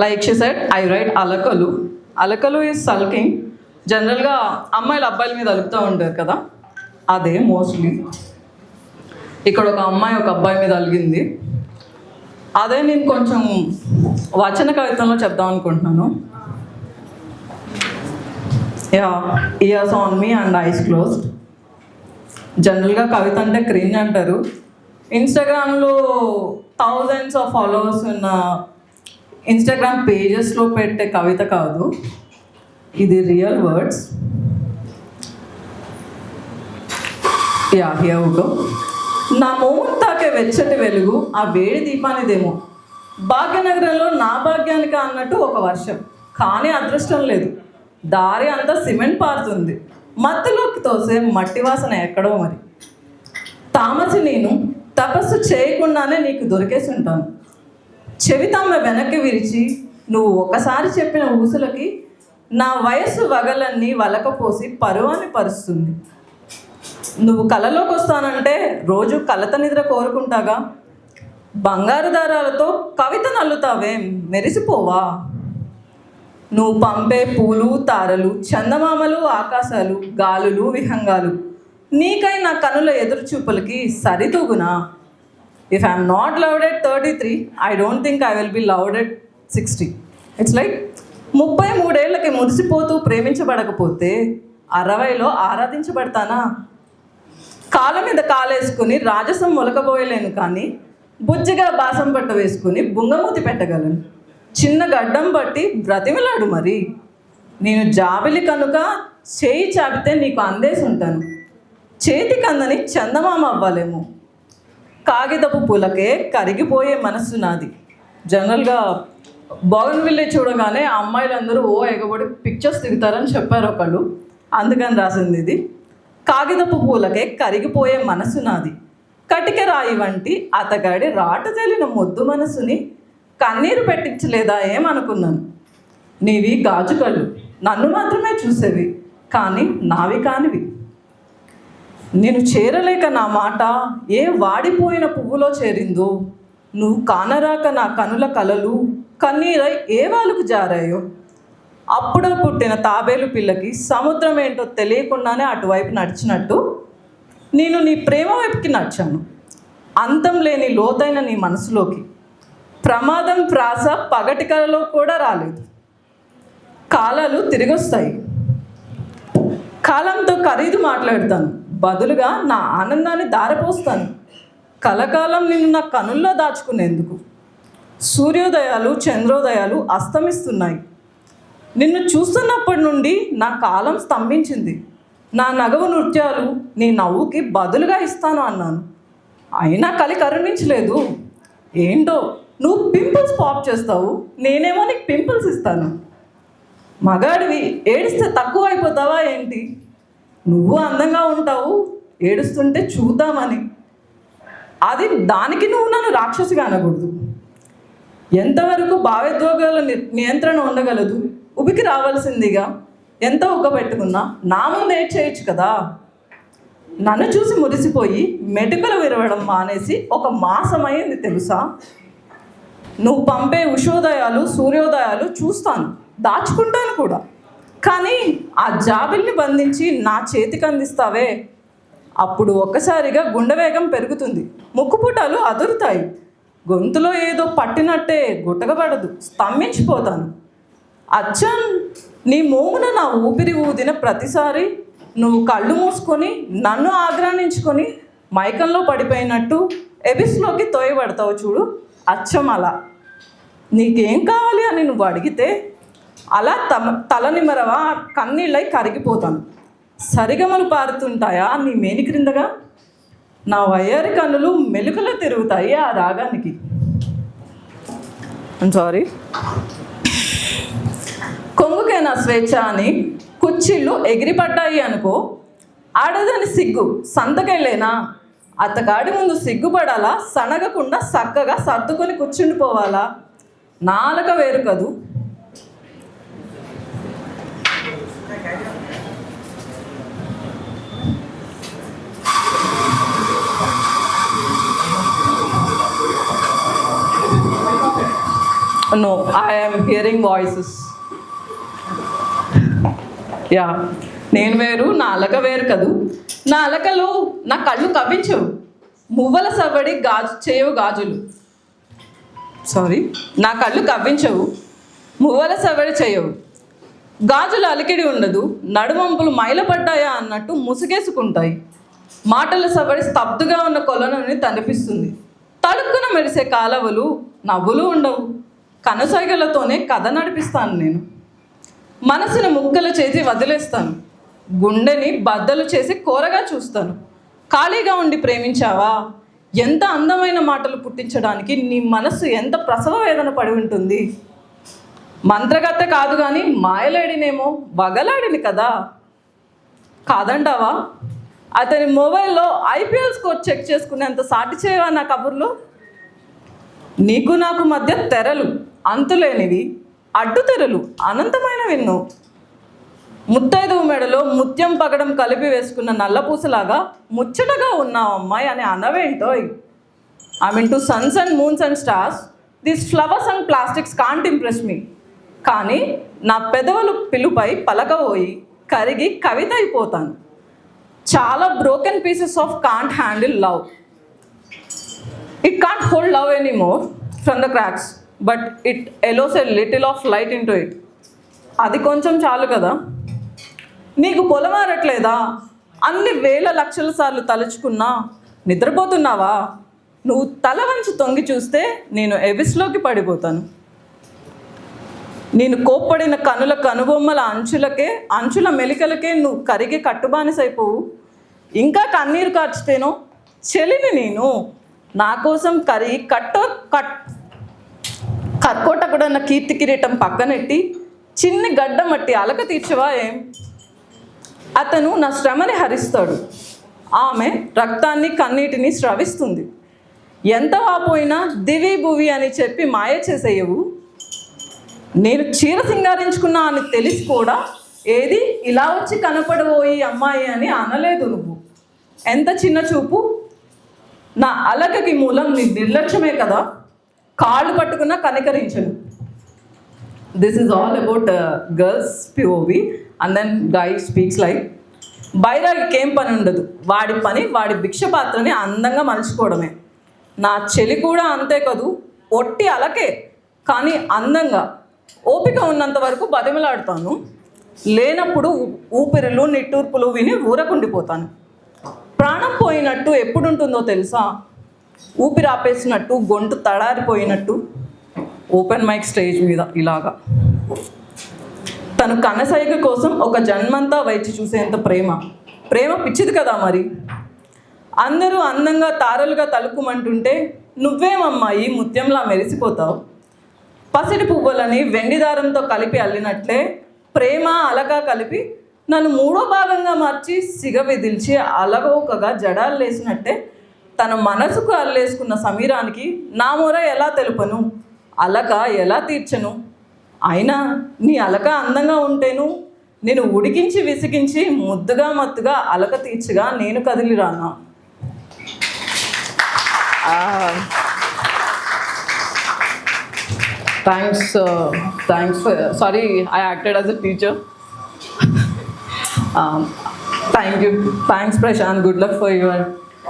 Like she said, I write అలకలు. అలకలు is sulking. జనరల్గా అమ్మాయిలు అబ్బాయిల మీద అలుకుతూ ఉంటారు కదా, అదే మోస్ట్లీ. ఇక్కడ ఒక అమ్మాయి ఒక అబ్బాయి మీద అలిగింది. అదే నేను కొంచెం వచన కవితంలో చెప్దాం అనుకుంటున్నాను. Yeah, ears on me and eyes closed. జనరల్గా కవిత అంటే క్రింజ్ అంటారు. ఇన్స్టాగ్రామ్లో థౌజండ్స్ ఆఫ్ ఫాలోవర్స్ ఉన్న ఇన్స్టాగ్రామ్ పేజెస్లో పెట్టే కవిత కాదు, ఇది real words. Yeah, here we go. నా మోము తాకే వెచ్చటి వెలుగు ఆ వేడి దీపానిదేమో, భాగ్యనగరంలో నా భాగ్యానికి అన్నట్టు ఒక వర్షం, కానీ అదృష్టం లేదు, దారి అంతా సిమెంట్ పారుతుంది, మత్తులోకి తోసే మట్టి వాసన ఎక్కడో మరి. తామసి నేను తపస్సు చేయకుండానే నీకు దొరికేసి ఉంటాను. చెవితమ్మ వెనక్కి విరిచి నువ్వు ఒకసారి చెప్పిన ఊసులకి నా వయస్సు వగలన్నీ వలకపోసి పరువాన్ని పరుస్తుంది. నువ్వు కలలోకి వస్తానంటే రోజు కలత నిద్ర కోరుకుంటాగా, బంగారు దారాలతో కవిత నల్లుతావేం, మెరిసిపోవా? నువ్వు పంపే పూలు తారలు, చందమామలు ఆకాశాలు, గాలులు విహంగాలు నీకై నా కనుల ఎదురుచూపులకి సరితూగునా? If I'm not loved at 33, I don't think I will be loved at 60. It's like 33 ఏళ్ళకి మురిసిపోతూ ప్రేమించబడకపోతే 60లో ఆరాధించబడతానా? కాళ్ళ మీద కాలేసుకుని రాజసం మొలకబోయలేను, కానీ బుజ్జిగా బాసం పట్ట వేసుకుని బుంగమూతి పెట్టగలను. చిన్న గడ్డం బట్టి బ్రతిమలాడు మరి. నేను జాబిలి కనుక చేయి చాపితే నీకు అందేసి ఉంటాను, చేతికి అందని చందమామ అవ్వాలేమో. కాగితపు పూలకే కరిగిపోయే మనస్సు నాది. జనరల్గా బోగన్విల్లే చూడగానే అమ్మాయిలందరూ ఎగబడి పిక్చర్స్ దిగుతారని చెప్పారు ఒకళ్ళు, అందుకని రాసింది ఇది. కాగితపు పూలకే కరిగిపోయే మనసు నాది, కటిక రాయి వంటి అతగాడి రాటు తేలిన మొద్దు మనసుని కన్నీరు పెట్టించలేదా ఏమనుకున్నాను. నీవి గాజు కళ్ళు, నన్ను మాత్రమే చూసేవి, కానీ నావి కానివి. నేను చేరలేక నా మాట ఏ వాడిపోయిన పువ్వులో చేరిందో, నువ్వు కానరాక నా కనుల కలలు కన్నీరై ఏ వాలుకు జారాయో. అప్పుడో పుట్టిన తాబేలు పిల్లకి సముద్రం ఏంటో తెలియకుండానే అటువైపు నడిచినట్టు నేను నీ ప్రేమ వైపుకి నడిచాను, అంతం లేని లోతైన నీ మనసులోకి. ప్రమాదం ప్రాస పగటి కలలో కూడా రాలేదు. కాలాలు తిరిగొస్తాయి, కాలంతో ఖరీదు మాట్లాడతాను, బదులుగా నా ఆనందాన్ని దారపోస్తాను. కలకాలం నిన్ను నా కనుల్లో దాచుకునేందుకు. సూర్యోదయాలు చంద్రోదయాలు అస్తమిస్తున్నాయి. నిన్ను చూస్తున్నప్పటి నుండి నా కాలం స్తంభించింది. నా నగవు నృత్యాలు నీ నవ్వుకి బదులుగా ఇస్తాను అన్నాను, అయినా కలి కరుణించలేదు. ఏంటో నువ్వు పింపుల్స్ పాప్ చేస్తావు, నేనేమో నీకు పింపుల్స్ ఇస్తాను. మగాడివి ఏడిస్తే తక్కువ అయిపోతావా ఏంటి? నువ్వు అందంగా ఉంటావు, ఏడుస్తుంటే చూద్దామని. అది దానికి నువ్వు నన్ను రాక్షసిగా అనకూడదు. ఎంతవరకు భావోద్వేగాల నియంత్రణ ఉండగలదు? ఉబికి రావాల్సిందిగా ఎంత ఉగ్గబెట్టుకున్నా నా ముందు ఏడ్ చేయొచ్చు కదా. నన్ను చూసి మురిసిపోయి మెటుకలు విరవడం మానేసి ఒక మాసమైంది తెలుసా. నువ్వు పంపే ఉషోదయాలు సూర్యోదయాలు చూస్తాను, దాచుకుంటాను కూడా, కానీ ఆ జాబిల్ని బంధించి నా చేతికి అందిస్తావే, అప్పుడు ఒక్కసారిగా గుండె వేగం పెరుగుతుంది, ముక్కుపుటాలు అదురుతాయి, గొంతులో ఏదో పట్టినట్టే గుట్టకబడదు, స్తంభించిపోతాను. అచ్చం నీ మోమున నా ఊపిరి ఊదిన ప్రతిసారి నువ్వు కళ్ళు మూసుకొని నన్ను ఆగ్రానించుకొని మైకంలో పడిపోయినట్టు ఎబిస్లోకి తోయబడతావు చూడు, అచ్చం అలా. నీకేం కావాలి అని నువ్వు అడిగితే అలా తల నిమరవా కన్నీళ్ళై కరిగిపోతాను. సరిగమలు పారుతుంటాయా నీ మేని క్రిందగా, నా వయ్యారి కన్నులు మెలుకలు తిరుగుతాయి ఆ రాగానికి. సారీ. కొంగుకైనా స్వేచ్ఛ అని కుచ్చిళ్ళు ఎగిరిపడ్డాయి అనుకో, ఆడదని సిగ్గు సంతకెళ్ళేనా, అతగాడి ముందు సిగ్గుపడాలా, సనగకుండా చక్కగా సర్దుకొని కూర్చుండిపోవాలా? నాలుక వేరు కదూ. No, I'm hearing voices. Yeah, నేను వేరు, నా అలక వేరు కదూ. నా అలకలు నా కళ్ళు కవ్వించవు, మువ్వల సవ్వడి చేయవు గాజులు. సారీ, నా కళ్ళు కవ్వించవు, మువ్వల సవ్వడి చేయవు గాజులు. అలికిడి ఉండదు, నడుమంపులు మైలపడ్డాయా అన్నట్టు ముసుగేసుకుంటాయి. మాటల సవ్వడి స్తబ్దుగా ఉన్న కొలనుని తనిపిస్తుంది. తలుక్కున మెరిసే కాలవలు, నవ్వులు ఉండవు. కనుసైగలతోనే కథ నడిపిస్తాను నేను. మనసుని ముక్కలు చేసి వదిలేస్తాను, గుండెని బద్దలు చేసి కోరగా చూస్తాను. ఖాళీగా ఉండి ప్రేమించావా? ఎంత అందమైన మాటలు పుట్టించడానికి నీ మనస్సు ఎంత ప్రసవ వేదన పడి ఉంటుంది. మంత్రగత్త కాదు కానీ మాయలేడినేమో, వగలాడిని కదా. కాదంటావా? అతని మొబైల్లో ఐపీఎల్ స్కోర్ చెక్ చేసుకునేంత సాటి చేయవా నా కబుర్లు? నీకు నాకు మధ్య తెరలు అంతులేనివి, అడ్డు తెరలు అనంతమైనవి ఎన్నో. ముత్తైదువు మెడలో ముత్యం పగడం కలిపి వేసుకున్న నల్లపూసలాగా ముచ్చటగా ఉన్నావు అమ్మాయి అని అనవేంటోయ్. I mean two suns and moons and stars, these flowers and plastics can't impress me. కానీ నా పెదవులు పిలుపై పలకబోయి కరిగి కవిత అయిపోతాను. చాలా broken pieces of can't handle love. It can't hold love anymore from the cracks, but it allows a little of light into it. అది కొంచెం చాలు కదా. నీకు పొలమారట్లేదా? అన్ని వేల లక్షల సార్లు తలుచుకున్నా నిద్రపోతున్నావా? నువ్వు తల వంచి తొంగి చూస్తే నేను ఎవిస్లోకి పడిపోతాను. నేను కోప్పడిన కనుల కనుబొమ్మల అంచుల మెలికలకే నువ్వు కరిగి కట్టుబానిసైపోవు. ఇంకా కన్నీరు కార్చితేనో చెలిని నేను. నా కోసం కర్కోటకుడన్న కీర్తి కిరీటం పక్కనెట్టి చిన్ని గడ్డ మట్టి అలక తీర్చవా ఏం? అతను నా శ్రమని హరిస్తాడు, ఆమె రక్తాన్ని కన్నీటిని స్రవిస్తుంది. ఎంత వాపోయినా దివి భువి అని చెప్పి మాయ చేసేయవు. నేను చీర సింగారించుకున్నా అని తెలిసి కూడా ఏది ఇలా వచ్చి కనపడబోయి అమ్మాయి అని అనలేదు నువ్వు. ఎంత చిన్న చూపు. నా అలకకి మూలం నీ నిర్లక్ష్యమే కదా. కాళ్ళు పట్టుకున్నా కనికరించను. This is all about girls POV. And then guy speaks like, బైరాగికి ఏం పని ఉండదు, వాడి పని వాడి భిక్ష పాత్రని అందంగా మలుచుకోవడమే. నా చెలి కూడా అంతే కదూ, ఒట్టి అలకే కానీ అందంగా. ఓపిక ఉన్నంత వరకు బతిమలాడుతాను, లేనప్పుడు ఊపిరిలు నిట్టూర్పులు విని ఊరకుండిపోతాను. ప్రాణం పోయినట్టు ఎప్పుడుంటుందో తెలుసా? ఊపిరి ఆపేసినట్టు, గొంతు తడారిపోయినట్టు, ఓపెన్ మైక్ స్టేజ్ మీద ఇలాగా. తను కనసైగ కోసం ఒక జన్మంతా వేచి చూసేంత ప్రేమ పిచ్చిది కదా మరి. అందరూ అందంగా తారలుగా తలుపుమంటుంటే నువ్వేమమ్మాయి ముత్యంలా మెరిసిపోతావు. పసిడి పువ్వులని వెండి దారంతో కలిపి అల్లినట్లే ప్రేమ అలక కలిపి నన్ను మూడో భాగంగా మార్చి సిగ విదిల్చి అలగోకగా జడాలు లేసినట్టే తన మనసుకు అల్లేసుకున్న సమీరానికి నా మొర ఎలా తెలుపను, అలక ఎలా తీర్చను? అయినా నీ అలక అందంగా ఉంటేను నేను ఉడికించి విసిగించి ముద్దుగా మత్తుగా అలక తీర్చగా నేను కదిలి రానా? Thanks for, sorry, I acted as a teacher. Thank you. Thanks, Prashant. Good luck for your